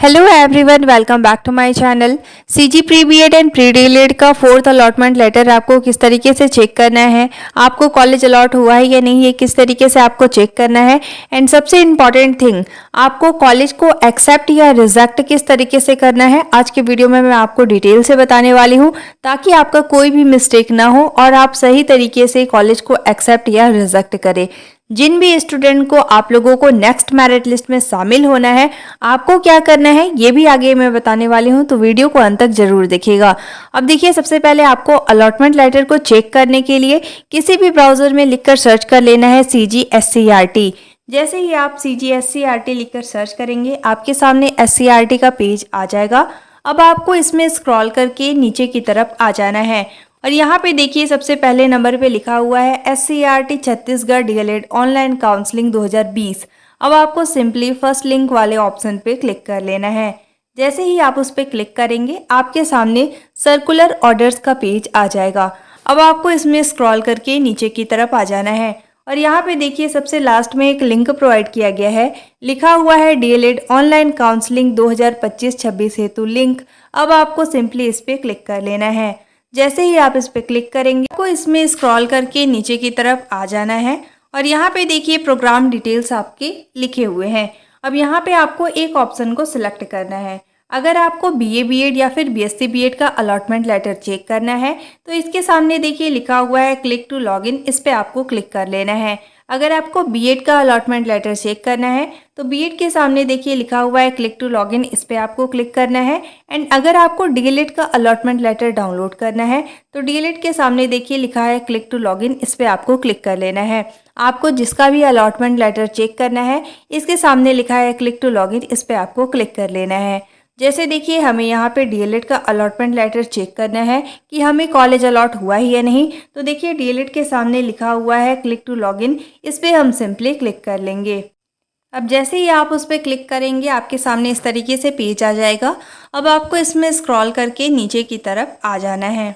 Hello everyone, welcome back to my channel. CG pre BEd and pre DElEd का fourth allotment letter आपको किस तरीके से check करना है, आपको कॉलेज अलॉट हुआ है या नहीं, ये किस तरीके से आपको चेक करना है। एंड सबसे इम्पॉर्टेंट थिंग, आपको कॉलेज को एक्सेप्ट या रिजेक्ट किस तरीके से करना है, आज के वीडियो में मैं आपको डिटेल से बताने वाली हूँ, ताकि आपका कोई भी मिस्टेक ना हो और आप सही तरीके से कॉलेज को एक्सेप्ट या रिजेक्ट करें। जिन भी स्टूडेंट को आप लोगों को नेक्स्ट मेरिट लिस्ट में शामिल होना है, आपको क्या करना है ये भी आगे मैं बताने वाली हूँ, तो वीडियो को अंत तक जरूर देखिएगा। अब देखिए, सबसे पहले आपको अलॉटमेंट लेटर को चेक करने के लिए किसी भी ब्राउजर में लिखकर सर्च कर लेना है CGSCRT। जैसे ही आप CGSCRT लिखकर सर्च करेंगे, आपके सामने SCRT का पेज आ जाएगा। अब आपको इसमें स्क्रॉल करके नीचे की तरफ आ जाना है और यहाँ पे देखिए, सबसे पहले नंबर पे लिखा हुआ है SCRT Chhattisgarh DElEd online counselling 2020। अब आपको सिंपली फर्स्ट लिंक वाले ऑप्शन पे क्लिक कर लेना है। जैसे ही आप उस पर क्लिक करेंगे, आपके सामने सर्कुलर ऑर्डर्स का पेज आ जाएगा। अब आपको इसमें स्क्रॉल करके नीचे की तरफ आ जाना है और यहाँ पे देखिए, सबसे लास्ट में एक लिंक प्रोवाइड किया गया है, लिखा हुआ है डीएलएड ऑनलाइन काउंसलिंग 2025-26 हेतु लिंक। अब आपको सिंपली इस पर क्लिक कर लेना है। जैसे ही आप इस पर क्लिक करेंगे, आपको इसमें स्क्रॉल करके नीचे की तरफ आ जाना है और यहाँ पे देखिए, प्रोग्राम डिटेल्स आपके लिखे हुए हैं। अब यहाँ पे आपको एक ऑप्शन को सिलेक्ट करना है। अगर आपको बीए बीएड या फिर बीएससी बीएड का अलॉटमेंट लेटर चेक करना है, तो इसके सामने देखिए लिखा हुआ है क्लिक टू लॉगिन, इस पर आपको क्लिक कर लेना है। अगर आपको बीएड का अलॉटमेंट लेटर चेक करना है, तो बीएड के सामने देखिए लिखा हुआ है क्लिक टू लॉगिन, इस पर आपको क्लिक करना है। एंड अगर आपको डीएलएड का अलॉटमेंट लेटर डाउनलोड करना है, तो डीएलएड के सामने देखिए लिखा है क्लिक टू लॉगिन, इस पर आपको क्लिक कर लेना है। आपको जिसका भी अलॉटमेंट लेटर चेक करना है, इसके सामने लिखा है क्लिक टू लॉगिन, इस पर आपको क्लिक कर लेना है। जैसे देखिए, हमें यहाँ पे डीएलएड का अलॉटमेंट लेटर चेक करना है कि हमें कॉलेज अलॉट हुआ ही या नहीं, तो देखिए डीएलएड के सामने लिखा हुआ है क्लिक टू लॉगिन, इस पर हम सिंपली क्लिक कर लेंगे। अब जैसे ही आप उस पर क्लिक करेंगे, आपके सामने इस तरीके से पेज आ जाएगा। अब आपको इसमें स्क्रॉल करके नीचे की तरफ आ जाना है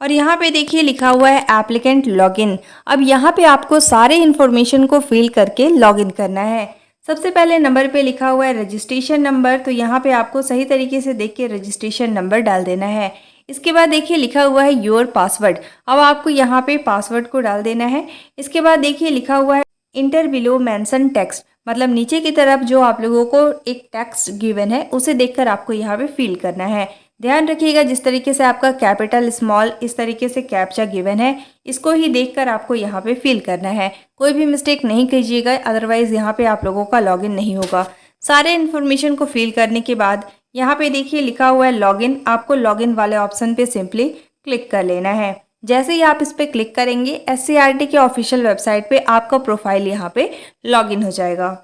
और यहाँ पे देखिए लिखा हुआ है एप्लीकेंट लॉगिन। अब यहाँ पे आपको सारे इन्फॉर्मेशन को फिल करके लॉगिन करना है। सबसे पहले नंबर पे लिखा हुआ है रजिस्ट्रेशन नंबर, तो यहाँ पे आपको सही तरीके से देख के रजिस्ट्रेशन नंबर डाल देना है। इसके बाद देखिए लिखा हुआ है योर पासवर्ड। अब आपको यहाँ पे पासवर्ड को डाल देना है। इसके बाद देखिए लिखा हुआ है इंटर बिलो मेंशन टेक्स्ट, मतलब नीचे की तरफ जो आप लोगों को एक टेक्स्ट गिवन है, उसे देखकर आपको यहाँ पे फिल करना है। ध्यान रखिएगा, जिस तरीके से आपका कैपिटल स्मॉल इस तरीके से कैप्चा गिवन है, इसको ही देखकर आपको यहाँ पे फिल करना है। कोई भी मिस्टेक नहीं कीजिएगा, अदरवाइज यहाँ पे आप लोगों का लॉगिन नहीं होगा। सारे इन्फॉर्मेशन को फिल करने के बाद यहाँ पे देखिए लिखा हुआ है लॉगिन, आपको लॉगिन वाले ऑप्शन पे सिंपली क्लिक कर लेना है। जैसे ही आप इस पर क्लिक करेंगे, SCRT के ऑफिशियल वेबसाइट पे आपका प्रोफाइल यहाँ पे लॉगिन हो जाएगा।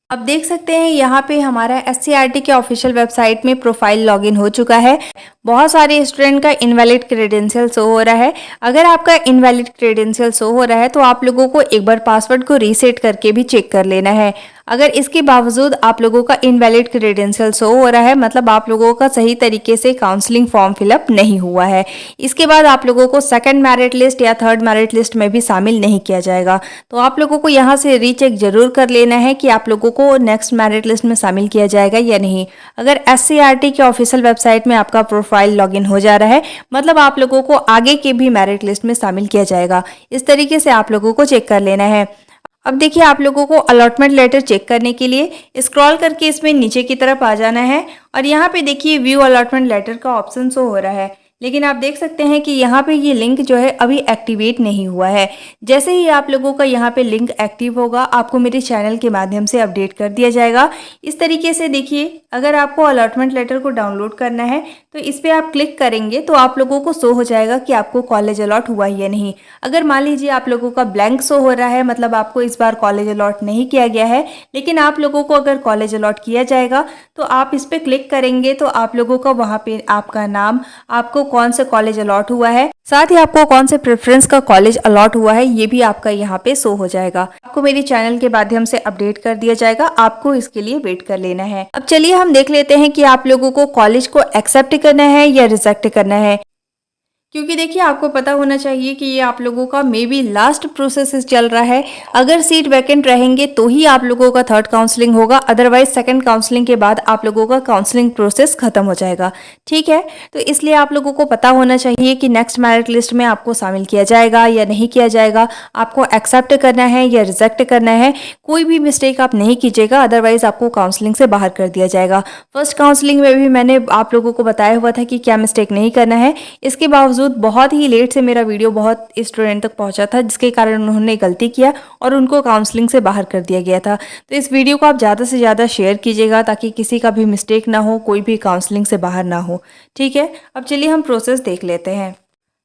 अब देख सकते हैं यहाँ पे हमारा SCRT के ऑफिशियल वेबसाइट में प्रोफाइल लॉगिन हो चुका है। बहुत सारे स्टूडेंट का इनवैलिड क्रेडेंशियल शो हो रहा है। अगर आपका इनवैलिड क्रेडेंशियल शो हो रहा है, तो आप लोगों को एक बार पासवर्ड को रीसेट करके भी चेक कर लेना है। अगर इसके बावजूद आप लोगों का इनवैलिड क्रेडेंशियल शो हो रहा है, मतलब आप लोगों का सही तरीके से काउंसलिंग फॉर्म फिलअप नहीं हुआ है, इसके बाद आप लोगों को सेकंड मेरिट लिस्ट या थर्ड मेरिट लिस्ट में भी शामिल नहीं किया जाएगा। तो आप लोगों को यहाँ से रीचेक जरूर कर लेना है कि आप लोगों को नेक्स्ट मेरिट लिस्ट में शामिल किया जाएगा या नहीं। अगर SCRT के ऑफिशियल वेबसाइट में आपका प्रोफाइल लॉगिन हो जा रहा है, मतलब आप लोगों को आगे के भी मेरिट लिस्ट में शामिल किया जाएगा। इस तरीके से आप लोगों को चेक कर लेना है। अब देखिए, आप लोगों को अलॉटमेंट लेटर चेक करने के लिए स्क्रॉल करके इसमें नीचे की तरफ आ जाना है और यहाँ पे देखिए व्यू अलॉटमेंट लेटर का ऑप्शन शो हो रहा है, लेकिन आप देख सकते हैं कि यहाँ पे ये लिंक जो है अभी एक्टिवेट नहीं हुआ है। जैसे ही आप लोगों का यहाँ पे लिंक एक्टिव होगा, आपको मेरे चैनल के माध्यम से अपडेट कर दिया जाएगा। इस तरीके से देखिए, अगर आपको अलॉटमेंट लेटर को डाउनलोड करना है, तो इस पर आप क्लिक करेंगे तो आप लोगों को शो हो जाएगा कि आपको कॉलेज अलॉट हुआ या नहीं। अगर मान लीजिए आप लोगों का ब्लैंक शो हो रहा है, मतलब आपको इस बार कॉलेज अलॉट नहीं किया गया है, लेकिन आप लोगों को अगर कॉलेज अलॉट किया जाएगा, तो आप इस पर क्लिक करेंगे तो आप लोगों का वहाँ पे आपका नाम, आपको कौन सा कॉलेज अलॉट हुआ है, साथ ही आपको कौन से प्रेफरेंस का कॉलेज अलॉट हुआ है, ये भी आपका यहाँ पे शो हो जाएगा। आपको मेरे चैनल के माध्यम से अपडेट कर दिया जाएगा, आपको इसके लिए वेट कर लेना है। अब चलिए हम देख लेते हैं कि आप लोगों को कॉलेज को एक्सेप्ट करना है या रिजेक्ट करना है। क्योंकि देखिए आपको पता होना चाहिए कि ये आप लोगों का मे बी लास्ट प्रोसेस चल रहा है। अगर सीट वैकेंट रहेंगे तो ही आप लोगों का थर्ड काउंसलिंग होगा, अदरवाइज सेकंड काउंसलिंग के बाद आप लोगों का काउंसलिंग प्रोसेस खत्म हो जाएगा। ठीक है, तो इसलिए आप लोगों को पता होना चाहिए कि नेक्स्ट मेरिट लिस्ट में आपको शामिल किया जाएगा या नहीं किया जाएगा, आपको एक्सेप्ट करना है या रिजेक्ट करना है। कोई भी मिस्टेक आप नहीं कीजिएगा, अदरवाइज आपको काउंसलिंग से बाहर कर दिया जाएगा। फर्स्ट काउंसलिंग में भी मैंने आप लोगों को बताया हुआ था कि क्या मिस्टेक नहीं करना है। इसके बावजूद बहुत ही लेट से मेरा वीडियो बहुत स्टूडेंट तक पहुंचा था, जिसके कारण उन्होंने गलती किया और उनको काउंसलिंग से बाहर कर दिया गया था। तो इस वीडियो को आप ज़्यादा से ज़्यादा शेयर कीजिएगा ताकि किसी का भी मिस्टेक ना हो, कोई भी काउंसलिंग से बाहर ना हो। ठीक है, अब चलिए हम प्रोसेस देख लेते हैं।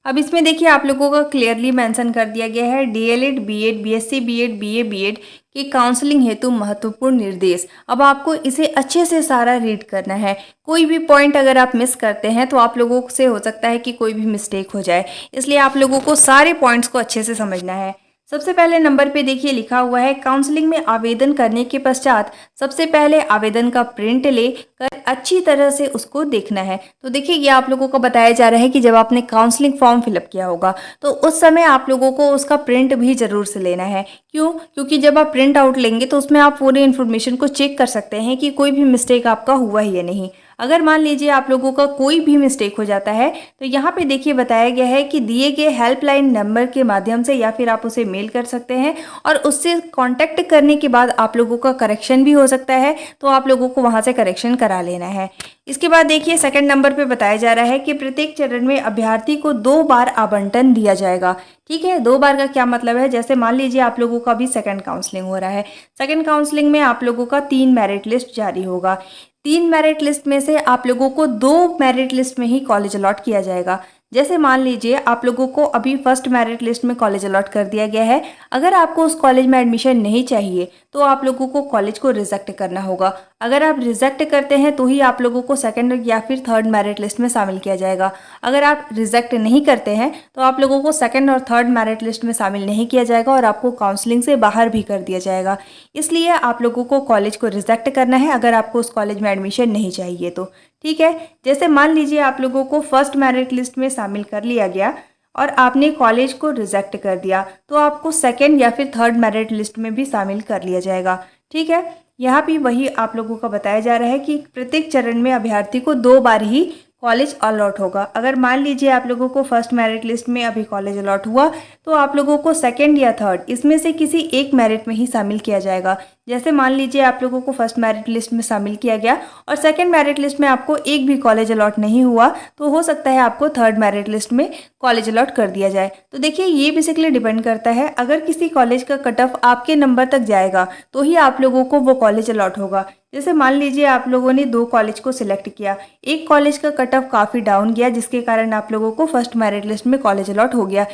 अब इसमें देखिए आप लोगों का क्लियरली मेंशन कर दिया गया है DElEd, BEd, BSc BEd, BA BEd की काउंसलिंग हेतु महत्वपूर्ण निर्देश। अब आपको इसे अच्छे से सारा रीड करना है। कोई भी पॉइंट अगर आप मिस करते हैं तो आप लोगों से हो सकता है कि कोई भी मिस्टेक हो जाए, इसलिए आप लोगों को सारे पॉइंट्स को अच्छे से समझना है। सबसे पहले नंबर पे देखिए लिखा हुआ है काउंसलिंग में आवेदन करने के पश्चात सबसे पहले आवेदन का प्रिंट लेकर अच्छी तरह से उसको देखना है। तो देखिए ये आप लोगों को बताया जा रहा है कि जब आपने काउंसलिंग फॉर्म फिलअप किया होगा तो उस समय आप लोगों को उसका प्रिंट भी जरूर से लेना है। क्यों? क्योंकि जब आप प्रिंट आउट लेंगे तो उसमें आप पूरी इन्फॉर्मेशन को चेक कर सकते हैं कि कोई भी मिस्टेक आपका हुआ है या नहीं। अगर मान लीजिए आप लोगों का कोई भी मिस्टेक हो जाता है तो यहाँ पे देखिए बताया गया है कि दिए गए हेल्पलाइन नंबर के माध्यम से या फिर आप उसे मेल कर सकते हैं और उससे कांटेक्ट करने के बाद आप लोगों का करेक्शन भी हो सकता है, तो आप लोगों को वहाँ से करेक्शन करा लेना है। इसके बाद देखिए सेकंड नंबर पे बताया जा रहा है कि प्रत्येक चरण में अभ्यर्थी को 2 बार आवंटन दिया जाएगा। ठीक है, 2 बार का क्या मतलब है? जैसे मान लीजिए आप लोगों का भी सेकंड काउंसलिंग हो रहा है, सेकंड काउंसलिंग में आप लोगों का 3 मेरिट लिस्ट जारी होगा। 3 मेरिट लिस्ट में से आप लोगों को 2 मेरिट लिस्ट में ही कॉलेज अलॉट किया जाएगा। जैसे मान लीजिए आप लोगों को अभी फर्स्ट मेरिट लिस्ट में कॉलेज अलॉट कर दिया गया है, अगर आपको उस कॉलेज में एडमिशन नहीं चाहिए तो आप लोगों को कॉलेज को रिजेक्ट करना होगा। अगर आप रिजेक्ट करते हैं तो ही आप लोगों को सेकंड या फिर थर्ड मेरिट लिस्ट में शामिल किया जाएगा। अगर आप रिजेक्ट नहीं करते हैं तो आप लोगों को सेकंड और थर्ड मेरिट लिस्ट में शामिल नहीं किया जाएगा और आपको काउंसलिंग से बाहर भी कर दिया जाएगा। इसलिए आप लोगों को कॉलेज को रिजेक्ट करना है अगर आपको उस कॉलेज में एडमिशन नहीं चाहिए तो। ठीक है, जैसे मान लीजिए आप लोगों को फर्स्ट मेरिट लिस्ट में शामिल कर लिया गया और आपने कॉलेज को रिजेक्ट कर दिया तो आपको सेकंड या फिर थर्ड मेरिट लिस्ट में भी शामिल कर लिया जाएगा। ठीक है, यहाँ भी वही आप लोगों का बताया जा रहा है कि प्रत्येक चरण में अभ्यर्थी को 2 बार ही कॉलेज अलॉट होगा। अगर मान लीजिए आप लोगों को फर्स्ट मेरिट लिस्ट में अभी कॉलेज अलॉट हुआ तो आप लोगों को सेकंड या थर्ड इसमें से किसी एक मेरिट में ही शामिल किया जाएगा। जैसे मान लीजिए आप लोगों को फर्स्ट मेरिट लिस्ट में शामिल किया गया और सेकंड मेरिट लिस्ट में आपको एक भी कॉलेज अलॉट नहीं हुआ तो हो सकता है आपको थर्ड मेरिट लिस्ट में कॉलेज अलॉट कर दिया जाए। तो देखिए ये बेसिकली डिपेंड करता है, अगर किसी कॉलेज का कट ऑफ आपके नंबर तक जाएगा तो ही आप लोगों को वो कॉलेज अलॉट होगा। जैसे मान लीजिए आप लोगों ने 2 कॉलेज को सिलेक्ट किया, एक कॉलेज का कट ऑफ काफ़ी डाउन गया जिसके कारण आप लोगों को फर्स्ट मेरिट लिस्ट में कॉलेज अलॉट हो गया।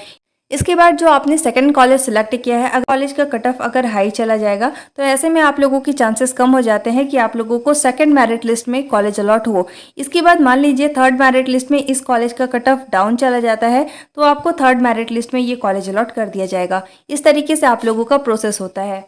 इसके बाद जो आपने सेकंड कॉलेज सिलेक्ट किया है, अगर कॉलेज का कट ऑफ अगर हाई चला जाएगा तो ऐसे में आप लोगों की चांसेस कम हो जाते हैं कि आप लोगों को सेकंड मेरिट लिस्ट में कॉलेज अलॉट हो। इसके बाद मान लीजिए थर्ड मेरिट लिस्ट में इस कॉलेज का कट ऑफ डाउन चला जाता है तो आपको थर्ड मेरिट लिस्ट में ये कॉलेज अलॉट कर दिया जाएगा। इस तरीके से आप लोगों का प्रोसेस होता है।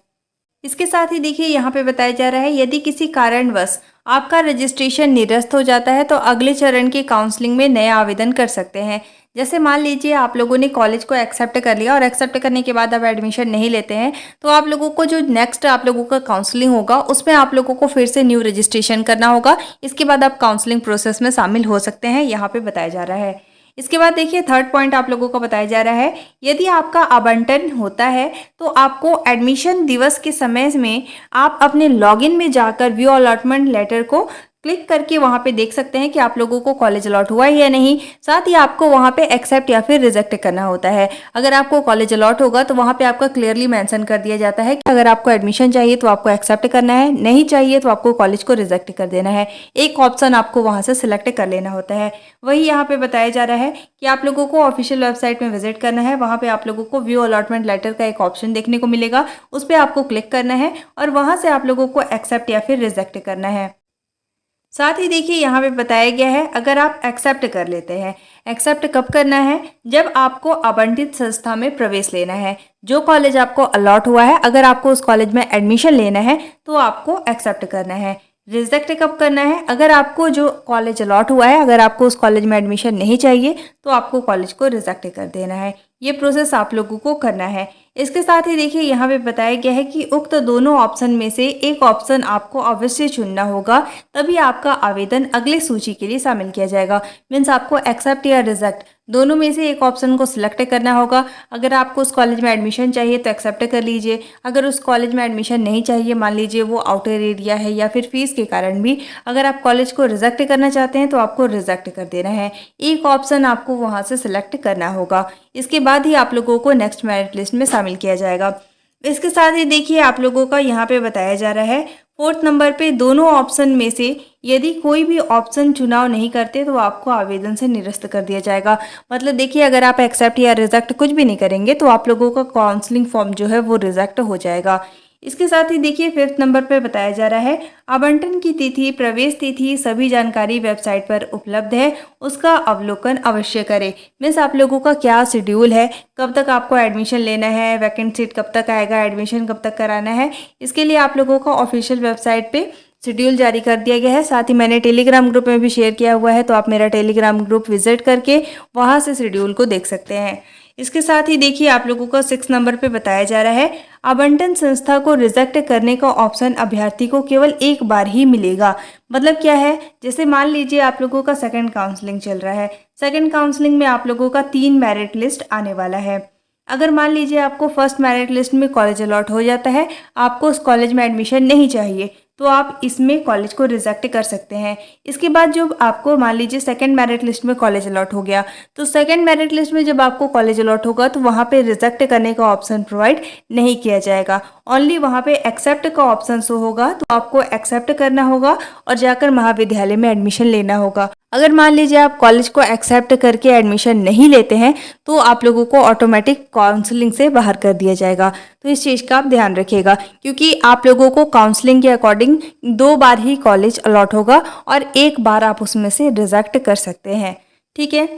इसके साथ ही देखिए यहाँ पे बताया जा रहा है यदि किसी कारणवश आपका रजिस्ट्रेशन निरस्त हो जाता है तो अगले चरण की काउंसलिंग में नया आवेदन कर सकते हैं। जैसे मान लीजिए आप लोगों ने कॉलेज को एक्सेप्ट कर लिया और एक्सेप्ट करने के बाद आप एडमिशन नहीं लेते हैं तो आप लोगों को जो नेक्स्ट आप लोगों का काउंसलिंग होगा उसमें आप लोगों को फिर से न्यू रजिस्ट्रेशन करना होगा। इसके बाद आप काउंसलिंग प्रोसेस में शामिल हो सकते हैं, यहाँ पे बताया जा रहा है। इसके बाद देखिए थर्ड पॉइंट आप लोगों को बताया जा रहा है यदि आपका आवंटन होता है तो आपको एडमिशन दिवस के समय में आप अपने लॉगिन में जाकर व्यू अलॉटमेंट लेटर को क्लिक करके वहाँ पे देख सकते हैं कि आप लोगों को कॉलेज अलॉट हुआ है या नहीं। साथ ही आपको वहाँ पे एक्सेप्ट या फिर रिजेक्ट करना होता है। अगर आपको कॉलेज अलॉट होगा तो वहाँ पे आपका क्लियरली मेंशन कर दिया जाता है कि अगर आपको एडमिशन चाहिए तो आपको एक्सेप्ट करना है, नहीं चाहिए तो आपको कॉलेज को रिजेक्ट कर देना है। एक ऑप्शन आपको वहाँ से सिलेक्ट कर लेना होता है। वही यहाँ पे बताया जा रहा है कि आप लोगों को ऑफिशियल वेबसाइट में विजिट करना है। वहाँ पे आप लोगों को व्यू अलॉटमेंट लेटर का एक ऑप्शन देखने को मिलेगा, उस पर आपको क्लिक करना है और वहाँ से आप लोगों को एक्सेप्ट या फिर रिजेक्ट करना है। साथ ही देखिए यहाँ पे बताया गया है अगर आप एक्सेप्ट कर लेते हैं, एक्सेप्ट कब करना है? जब आपको आवंटित संस्था में प्रवेश लेना है। जो कॉलेज आपको अलॉट हुआ है अगर आपको उस कॉलेज में एडमिशन लेना है तो आपको एक्सेप्ट करना है। रिजेक्ट कब करना है? अगर आपको जो कॉलेज अलॉट हुआ है, अगर आपको उस कॉलेज में एडमिशन नहीं चाहिए तो आपको कॉलेज को रिजेक्ट कर देना है। ये प्रोसेस आप लोगों को करना है। इसके साथ ही देखिए यहाँ पे बताया गया है कि उक्त दोनों ऑप्शन में से एक ऑप्शन आपको अवश्य चुनना होगा, तभी आपका आवेदन अगले सूची के लिए शामिल किया जाएगा। मीन्स आपको एक्सेप्ट या रिजेक्ट दोनों में से एक ऑप्शन को सिलेक्ट करना होगा। अगर आपको उस कॉलेज में एडमिशन चाहिए तो एक्सेप्ट कर लीजिए। अगर उस कॉलेज में एडमिशन नहीं चाहिए, मान लीजिए वो आउटर एरिया है या फिर फीस के कारण भी अगर आप कॉलेज को रिजेक्ट करना चाहते हैं तो आपको रिजेक्ट कर देना है। एक ऑप्शन आपको वहाँ से सिलेक्ट करना होगा। इसके बाद ही आप लोगों को नेक्स्ट मेरिट लिस्ट में शामिल किया जाएगा। इसके साथ ही देखिए आप लोगों का यहाँ पे बताया जा रहा है 4th नंबर पे दोनों ऑप्शन में से यदि कोई भी ऑप्शन चुनाव नहीं करते तो आपको आवेदन से निरस्त कर दिया जाएगा। मतलब देखिए अगर आप एक्सेप्ट या रिजेक्ट कुछ भी नहीं करेंगे तो आप लोगों का काउंसलिंग फॉर्म जो है वो रिजेक्ट हो जाएगा। इसके साथ ही देखिए 5th नंबर पे बताया जा रहा है आवंटन की तिथि, प्रवेश तिथि सभी जानकारी वेबसाइट पर उपलब्ध है, उसका अवलोकन अवश्य करें। मीन्स आप लोगों का क्या शेड्यूल है, कब तक आपको एडमिशन लेना है, वैकेंट सीट कब तक आएगा, एडमिशन कब तक कराना है, इसके लिए आप लोगों का ऑफिशियल वेबसाइट पे शेड्यूल जारी कर दिया गया है। साथ ही मैंने टेलीग्राम ग्रुप में भी शेयर किया हुआ है, तो आप मेरा टेलीग्राम ग्रुप विजिट करके वहाँ से शेड्यूल को देख सकते हैं। इसके साथ ही देखिए आप लोगों को 6 नंबर पे बताया जा रहा है आवंटन संस्था को रिजेक्ट करने का ऑप्शन अभ्यर्थी को केवल एक बार ही मिलेगा। मतलब क्या है, जैसे मान लीजिए आप लोगों का सेकंड काउंसलिंग चल रहा है, सेकंड काउंसलिंग में आप लोगों का 3 मेरिट लिस्ट आने वाला है। अगर मान लीजिए आपको फर्स्ट मेरिट लिस्ट में कॉलेज अलॉट हो जाता है, आपको उस कॉलेज में एडमिशन नहीं चाहिए तो आप इसमें कॉलेज को रिजेक्ट कर सकते हैं। इसके बाद जब आपको मान लीजिए सेकंड मेरिट लिस्ट में कॉलेज अलॉट हो गया तो सेकंड मेरिट लिस्ट में जब आपको कॉलेज अलॉट होगा तो वहाँ पे रिजेक्ट करने का ऑप्शन प्रोवाइड नहीं किया जाएगा। ओनली वहाँ पे एक्सेप्ट का ऑप्शन शो होगा, तो आपको एक्सेप्ट करना होगा और जाकर महाविद्यालय में एडमिशन लेना होगा। अगर मान लीजिए आप कॉलेज को एक्सेप्ट करके एडमिशन नहीं लेते हैं तो आप लोगों को ऑटोमेटिक काउंसलिंग से बाहर कर दिया जाएगा। तो इस चीज़ का आप ध्यान रखिएगा, क्योंकि आप लोगों को काउंसलिंग के अकॉर्डिंग 2 बार ही कॉलेज अलॉट होगा और 1 बार आप उसमें से रिजेक्ट कर सकते हैं। ठीक है।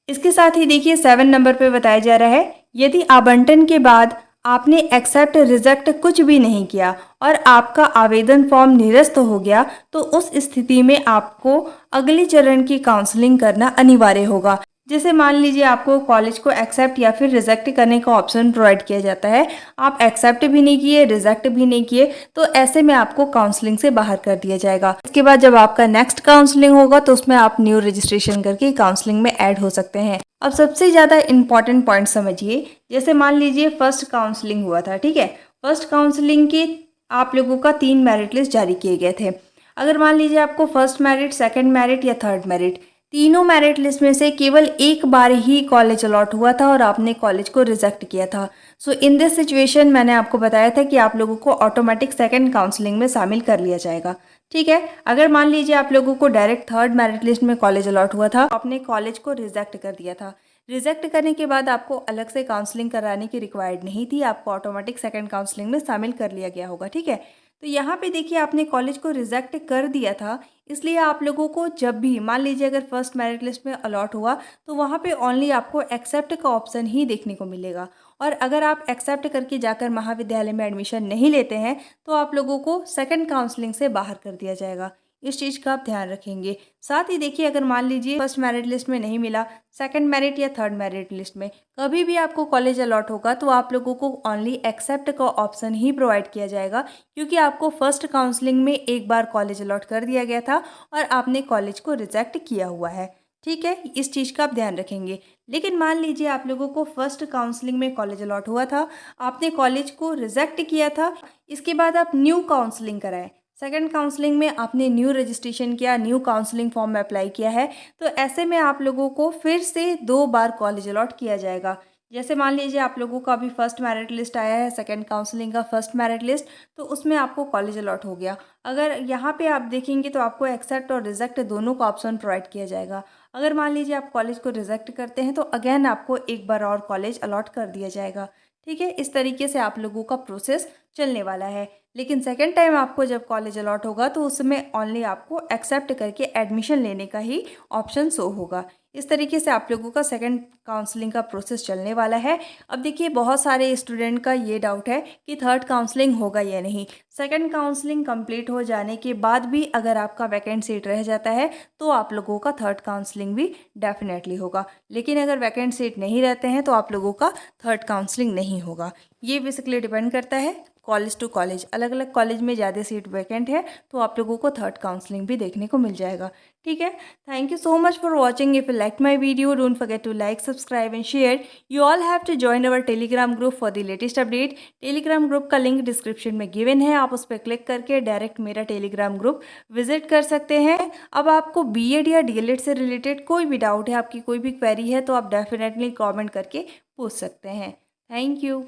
इसके साथ ही देखिए 7 नंबर पे बताया जा रहा है यदि आवंटन के बाद आपने एक्सेप्ट रिजेक्ट कुछ भी नहीं किया और आपका आवेदन फॉर्म निरस्त हो गया तो उस स्थिति में आपको अगले चरण की काउंसलिंग करना अनिवार्य होगा। जैसे मान लीजिए आपको कॉलेज को एक्सेप्ट या फिर रिजेक्ट करने का ऑप्शन प्रोवाइड किया जाता है, आप एक्सेप्ट भी नहीं किए, रिजेक्ट भी नहीं किए, तो ऐसे में आपको काउंसलिंग से बाहर कर दिया जाएगा। इसके बाद जब आपका नेक्स्ट काउंसलिंग होगा तो उसमें आप न्यू रजिस्ट्रेशन करके काउंसलिंग में ऐड हो सकते हैं। अब सबसे ज़्यादा इम्पॉर्टेंट पॉइंट समझिए, जैसे मान लीजिए फर्स्ट काउंसलिंग हुआ था, ठीक है, फर्स्ट काउंसलिंग के आप लोगों का 3 मेरिट लिस्ट जारी किए गए थे। अगर मान लीजिए आपको फर्स्ट मेरिट, सेकंड मेरिट या थर्ड मेरिट, तीनों मेरिट लिस्ट में से केवल एक बार ही कॉलेज अलॉट हुआ था और आपने कॉलेज को रिजेक्ट किया था, सो इन दिस सिचुएशन मैंने आपको बताया था कि आप लोगों को ऑटोमेटिक सेकंड काउंसलिंग में शामिल कर लिया जाएगा। ठीक है। अगर मान लीजिए आप लोगों को डायरेक्ट थर्ड मेरिट लिस्ट में कॉलेज अलॉट हुआ था, आपने कॉलेज को रिजेक्ट कर दिया था, रिजेक्ट करने के बाद आपको अलग से काउंसलिंग कराने की रिक्वायर्ड नहीं थी, आपको ऑटोमेटिक सेकंड काउंसलिंग में शामिल कर लिया गया होगा। ठीक है। तो यहाँ पे देखिए आपने कॉलेज को रिजेक्ट कर दिया था, इसलिए आप लोगों को जब भी मान लीजिए अगर फर्स्ट मेरिट लिस्ट में अलॉट हुआ तो वहाँ पे ओनली आपको एक्सेप्ट का ऑप्शन ही देखने को मिलेगा, और अगर आप एक्सेप्ट करके जाकर महाविद्यालय में एडमिशन नहीं लेते हैं तो आप लोगों को सेकंड काउंसलिंग से बाहर कर दिया जाएगा। इस चीज़ का आप ध्यान रखेंगे। साथ ही देखिए अगर मान लीजिए फर्स्ट मेरिट लिस्ट में नहीं मिला, सेकंड मेरिट या थर्ड मेरिट लिस्ट में कभी भी आपको कॉलेज अलॉट होगा तो आप लोगों को ओनली एक्सेप्ट का ऑप्शन ही प्रोवाइड किया जाएगा, क्योंकि आपको फर्स्ट काउंसलिंग में एक बार कॉलेज अलॉट कर दिया गया था और आपने कॉलेज को रिजेक्ट किया हुआ है। ठीक है, इस चीज़ का आप ध्यान रखेंगे। लेकिन मान लीजिए आप लोगों को फर्स्ट काउंसलिंग में कॉलेज अलॉट हुआ था, आपने कॉलेज को रिजेक्ट किया था, इसके बाद आप न्यू काउंसलिंग कराएं, सेकंड काउंसलिंग में आपने न्यू रजिस्ट्रेशन किया, न्यू काउंसलिंग फॉर्म में अप्लाई किया है, तो ऐसे में आप लोगों को फिर से 2 बार कॉलेज अलॉट किया जाएगा। जैसे मान लीजिए आप लोगों का अभी फर्स्ट मेरिट लिस्ट आया है, सेकंड काउंसलिंग का फर्स्ट मेरिट लिस्ट, तो उसमें आपको कॉलेज अलॉट हो गया। अगर यहाँ पे आप देखेंगे तो आपको एक्सेप्ट और रिजेक्ट दोनों का ऑप्शन प्रोवाइड किया जाएगा। अगर मान लीजिए आप कॉलेज को रिजेक्ट करते हैं तो अगेन आपको एक बार और कॉलेज अलॉट कर दिया जाएगा। ठीक है, इस तरीके से आप लोगों का प्रोसेस चलने वाला है। लेकिन सेकेंड टाइम आपको जब कॉलेज अलॉट होगा तो उसमें ओनली आपको एक्सेप्ट करके एडमिशन लेने का ही ऑप्शन शो होगा। इस तरीके से आप लोगों का सेकंड काउंसलिंग का प्रोसेस चलने वाला है। अब देखिए बहुत सारे स्टूडेंट का ये डाउट है कि थर्ड काउंसलिंग होगा या नहीं। सेकंड काउंसलिंग कंप्लीट हो जाने के बाद भी अगर आपका वैकेंट सीट रह जाता है तो आप लोगों का थर्ड काउंसलिंग भी डेफिनेटली होगा, लेकिन अगर वैकेंट सीट नहीं रहते हैं तो आप लोगों का थर्ड काउंसलिंग नहीं होगा। ये बेसिकली डिपेंड करता है कॉलेज टू कॉलेज। अलग अलग कॉलेज में ज़्यादा सीट वैकेंट है तो आप लोगों को थर्ड काउंसलिंग भी देखने को मिल जाएगा। ठीक है, thank you so much for watching. If you like my video don't forget to like, subscribe and share. You all have to join our Telegram group for the latest update. Telegram group का link description में given है, आप उस पर click करके direct मेरा Telegram group visit कर सकते हैं। अब आपको बीएड या डीएलएड से रिलेटेड कोई भी डाउट है, आपकी कोई भी क्वेरी है तो आप डेफिनेटली कॉमेंट करके पूछ सकते हैं। Thank you.